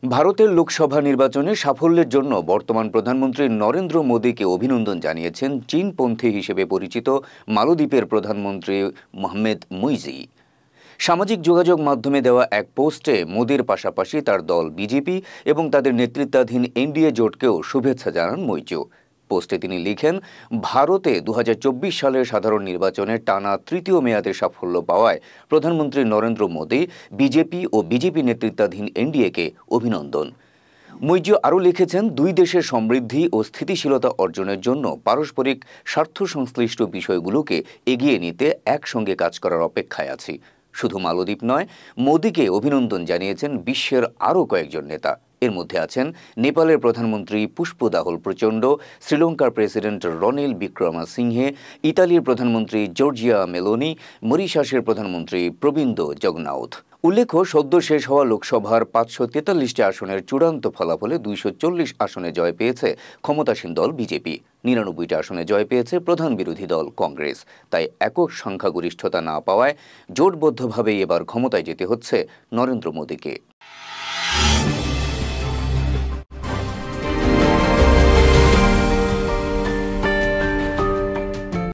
ভারতের লোকসভা নির্বাচনে সাফল্যের জন্য বর্তমান প্রধানমন্ত্রী নরেন্দ্র মোদীকে অভিনন্দন জানিয়েছেন চীনপন্থী হিসেবে পরিচিত মালদ্বীপের প্রধানমন্ত্রী মোহাম্মদ মুইজি। সামাজিক যোগাযোগ মাধ্যমে দেওয়া এক পোস্টে মোদীর পাশাপাশি তার দল বিজেপি এবং তাদের নেতৃত্বাধীন এনডিএ জোটকেও শুভেচ্ছা জানান মুইজু। পোস্টে তিনি লিখেন, ভারতে ২০২৪ সালের সাধারণ নির্বাচনে টানা তৃতীয় মেয়াদে সাফল্য পাওয়ায় প্রধানমন্ত্রী নরেন্দ্র মোদী বিজেপি ও বিজেপি নেতৃত্বাধীন এনডিএকে অভিনন্দন। মুইজু আরও লিখেছেন, দুই দেশের সমৃদ্ধি ও স্থিতিশীলতা অর্জনের জন্য পারস্পরিক স্বার্থ সংশ্লিষ্ট বিষয়গুলোকে এগিয়ে নিতে একসঙ্গে কাজ করার অপেক্ষায় আছি। শুধু মালদ্বীপ নয়, মোদীকে অভিনন্দন জানিয়েছেন বিশ্বের আরও কয়েকজন নেতা। এর মধ্যে আছেন নেপালের প্রধানমন্ত্রী পুষ্পদাহল প্রচণ্ড, শ্রীলঙ্কার প্রেসিডেন্ট রনিল বিক্রমাসিংহে, ইতালির প্রধানমন্ত্রী জর্জিয়া মেলোনি, মরিশাসের প্রধানমন্ত্রী প্রবিন্দ জগনাউথ। উল্লেখ্য, সদ্য শেষ হওয়া লোকসভার ৫৪৩টি আসনের চূড়ান্ত ফলাফলে ২৪০ আসনে জয় পেয়েছে ক্ষমতাসীন দল বিজেপি, ৯৯টি আসনে জয় পেয়েছে প্রধান বিরোধী দল কংগ্রেস। তাই একক সংখ্যাগরিষ্ঠতা না পাওয়ায় জোটবদ্ধভাবেই এবার ক্ষমতায় যেতে হচ্ছে নরেন্দ্র মোদীকে।